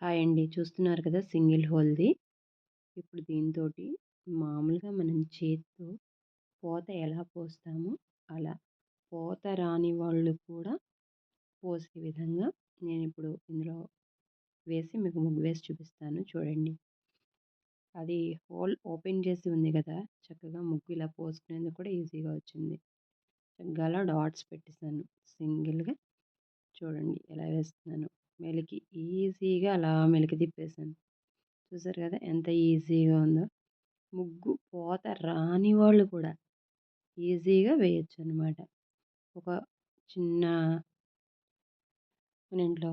Hi అండి. చూస్తున్నారు కదా సింగిల్ హోల్‌ది. ఇప్పుడు దీనితోటి మామూలుగా మనం చేత్తో పోత ఎలా పోస్తామో అలా పోత రాని వాళ్ళు కూడా పోసే విధంగా నేనిప్పుడు ఇందులో వేసి మీకు ముగ్గు వేసి చూపిస్తాను చూడండి. అది హోల్ ఓపెన్ చేసి ఉంది కదా! చక్కగా ముగ్గు ఇలా పోసుకునేందుకు కూడా ఈజీగా వచ్చింది. చక్కగా డాట్స్ పెట్టేసాను. సింగిల్‌గా చూడండి ఎలా వేస్తున్నానో. మెలికి ఈజీగా అలా మెలికి తిప్పేసాను. చూసారు కదా ఎంత ఈజీగా ఉందో. ముగ్గు పోత రాని వాళ్ళు కూడా ఈజీగా వేయొచ్చనమాట. ఒక చిన్న మన ఇంట్లో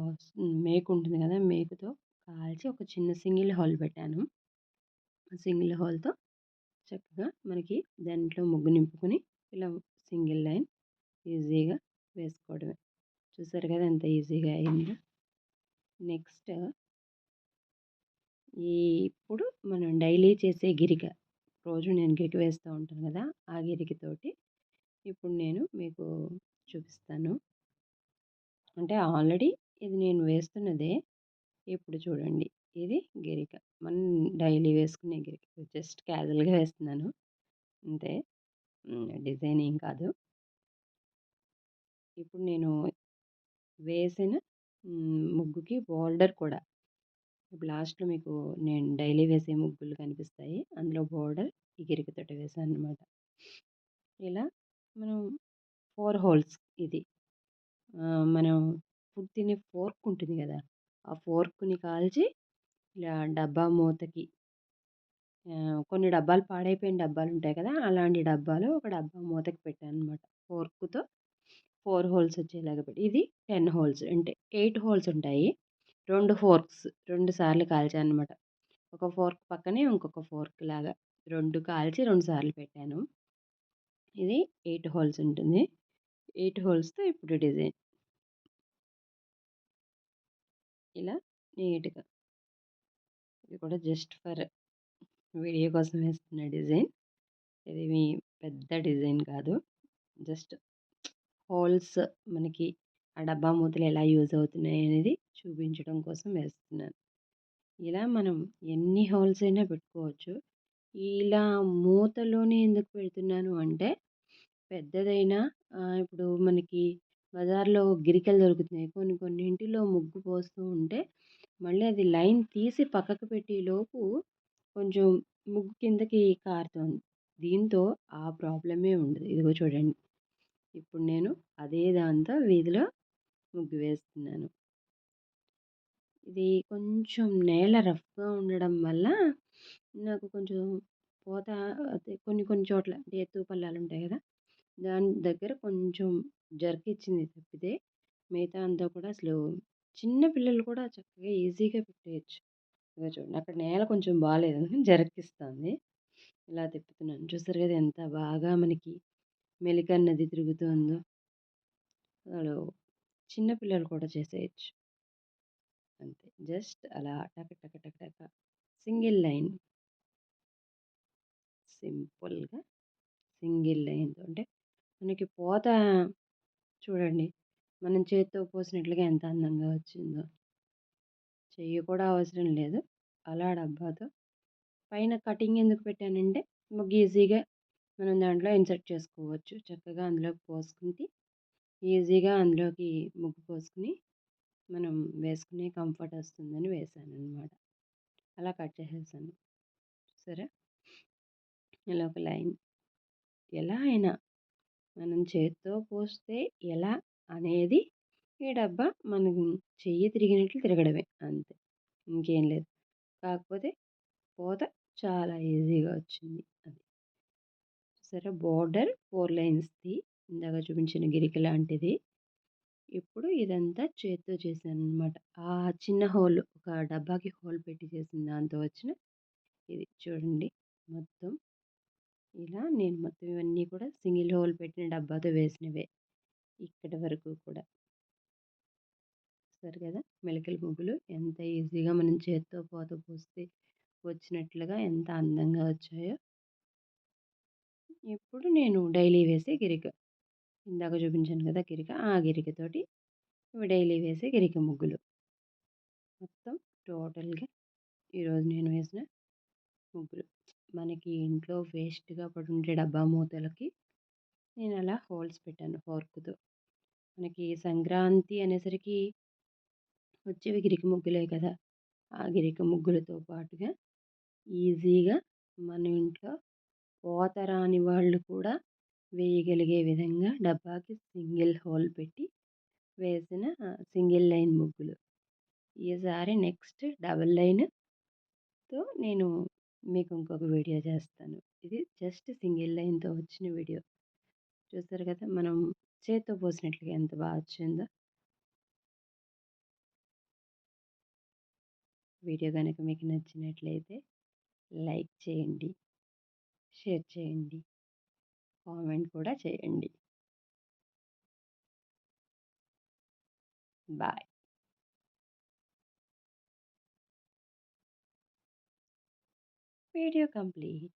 మేకు ఉంటుంది కదా! మేకుతో కాల్చి ఒక చిన్న సింగిల్ హోల్ పెట్టాను. ఆ సింగిల్ హోల్‌తో చక్కగా మనకి దాంట్లో ముగ్గు నింపుకొని ఇలా సింగిల్ లైన్ ఈజీగా వేసుకోవడమే. చూసారు కదా ఎంత ఈజీగా అయిందో. నెక్స్ట్ ఇప్పుడు మనం డైలీ చేసే గిరిక. రోజు నేను గిరిక వేస్తూ ఉంటాను కదా! ఆ గిరికతోటి ఇప్పుడు నేను మీకు చూపిస్తాను. అంటే ఆల్రెడీ ఇది నేను వేస్తున్నదే. ఇప్పుడు చూడండి. ఇది గిరిక. మనం డైలీ వేసుకునే గిరిక. జస్ట్ క్యాజువల్‌గా వేస్తున్నాను. అంతే. డిజైన్ ఏం కాదు. ఇప్పుడు నేను వేసిన ముగ్గుకి బోర్డర్ కూడా ఇప్పుడు లాస్ట్‌లో మీకు నేను డైలీ వేసే ముగ్గులు కనిపిస్తాయి. అందులో బోర్డర్ ఈ గిరికతోటి వేశాననమాట. ఇలా మనం 4 హోల్స్ ఇది. మనం ఫుడ్ తినే ఫోర్క్ ఉంటుంది గదా! ఆ ఫోర్క్‌ని కాల్చి ఇలా డబ్బా మూతకి కొన్ని డబ్బాలు పాడైపోయిన డబ్బాలుంటాయి కదా! అలాంటి డబ్బాలో ఒక డబ్బా మూతకి పెట్టాననమాట. ఫోర్క్‌తో 4 హోల్స్ వచ్చేలాగా పెట్టి ఇది 10 హోల్స్ అంటే 8 హోల్స్ ఉంటాయి. 2 ఫోర్క్స్ 2 సార్లు కాల్చాననమాట. ఒక ఫోర్క్ పక్కనే ఇంకొక ఫోర్క్ లాగా 2 కాల్చి 2 సార్లు పెట్టాను. ఇది 8 హోల్స్ ఉంటుంది. 8 హోల్స్‌తో ఇప్పుడు డిజైన్ ఇలా నీట్‌గా ఇది కూడా జస్ట్ ఫర్ వీడియో కోసం వేస్తున్న డిజైన్. ఇదేమి పెద్ద డిజైన్ కాదు. జస్ట్ హోల్స్ మనకి ఆ డబ్బా మూతలు ఎలా యూజ్ అవుతున్నాయి అనేది చూపించడం కోసం వేస్తున్నాను. ఇలా మనం ఎన్ని హోల్స్ అయినా పెట్టుకోవచ్చు. ఇలా మూతలోనే ఎందుకు పెడుతున్నాను అంటే పెద్దదైనా ఇప్పుడు మనకి బజార్‌లో గిరికలు దొరుకుతున్నాయి. కొన్ని కొన్నింటిలో ముగ్గు పోస్తూ ఉంటే మళ్ళీ అది లైన్ తీసి పక్కకు పెట్టేలోపు కొంచెం ముగ్గు కిందకి కారుతోంది. దీంతో ఆ ప్రాబ్లమే ఉండదు. ఇదిగో చూడండి. ఇప్పుడు నేను అదే దాంతో వీధిలో ముగ్గు వేస్తున్నాను. ఇది కొంచెం నేల రఫ్‌గా ఉండడం వల్ల నాకు కొంచెం పోత అదే కొన్ని కొన్ని చోట్ల అంటే ఎత్తు పల్లాలుంటాయి గదా! దాని దగ్గర కొంచెం జర్కిచ్చింది తప్పితే మిగతా అంతా కూడా అసలు చిన్న పిల్లలు కూడా చక్కగా ఈజీగా పెట్టేయొచ్చు. ఇగో చూడండి అక్కడ నేల కొంచెం బాలేదు అందుకని జరకిస్తాంది. ఇలా తిప్పుతున్నాను. చూసారు గదా! ఎంత బాగా మనకి మెలికన్నది తిరుగుతుందో. అసలు చిన్న పిల్లలు కూడా చేసేయొచ్చు. అంతే. జస్ట్ అలా టక టక టక టక సింగిల్ లైన్ సింపుల్‌గా సింగిల్ లైన్‌తో అంటే మనకి పోత చూడండి. మనం చేత్తో పోసినట్లుగా ఎంత అందంగా వచ్చిందో. చెయ్యి కూడా అవసరం లేదు. అలా డబ్బాతో పైన కటింగ్ ఎందుకు పెట్టానంటే ముగ్గు ఈజీగా మనం దాంట్లో ఇన్సర్ట్ చేసుకోవచ్చు. చక్కగా అందులోకి పోసుకుంటే ఈజీగా అందులోకి ముగ్గు పోసుకొని మనం వేసుకునే కంఫర్ట్ వస్తుందని వేశాననమాట. అలా కట్ చేసేసాను. చూసారా? ఇలా ఒక లైన్ ఎలా అయినా మనం చేత్తో పోస్తే ఎలా అనేది ఈ డబ్బా మనం చెయ్యి తిరిగినట్లు తిరగడమే అంతే. ఇంకేం లేదు. కాకపోతే పోత చాలా ఈజీగా వచ్చింది. అది. చూసారా బోర్డర్ 4 లైన్స్‌ది ఇందాక చూపించిన గిరిక లాంటిది. ఇప్పుడు ఇదంతా చేత్తో చేశాననమాట. ఆ చిన్న హోల్ ఒక డబ్బాకి హోల్ పెట్టి చేసిన దాంతో వచ్చిన ఇది చూడండి మొత్తం ఇలా నేను మొత్తం ఇవన్నీ కూడా సింగిల్ హోల్ పెట్టిన డబ్బాతో వేసినవే. ఇక్కడి వరకు కూడా. చూసారు కదా! మెలికల ముగ్గులు ఎంత ఈజీగా మనం చేత్తో పోత పోస్తే వచ్చినట్లుగా ఎంత అందంగా వచ్చాయో. ఇప్పుడు నేను డైలీ వేసే గిరిక. ఇందాక చూపించాను కదా గిరిక. ఆ గిరికతోటి ఇవి డైలీ వేసే గిరిక ముగ్గులు. మొత్తం టోటల్‌గా ఈరోజు నేను వేసిన ముగ్గులు. మనకి ఇంట్లో వేస్ట్‌గా పడుండే డబ్బా మూతలకి నేనలా హోల్స్ పెట్టాను ఫోర్క్‌తో. మనకి సంక్రాంతి అనేసరికి వచ్చేవి గిరికి ముగ్గులే కదా! ఆ గిరిక ముగ్గులతో పాటుగా ఈజీగా మన ఇంట్లో పోతరాని వాళ్ళు కూడా వేయగలిగే విధంగా డబ్బాకి సింగిల్ హోల్ పెట్టి వేసిన సింగిల్ లైన్ ముగ్గులు. ఈసారి నెక్స్ట్ డబుల్ లైన్‌తో నేను మీకు ఇంకొక వీడియో చేస్తాను. ఇది జస్ట్ సింగిల్ లైన్‌తో వచ్చిన వీడియో. చూసారు కదా! మనం చేత్తో పోసినట్లుగా ఎంత వచ్చిందో. వీడియో గనక మీకు నచ్చినట్లయితే లైక్ చేయండి, షేర్ చేయండి, కామెంట్ కూడా చేయండి. బాయ్. Video complete.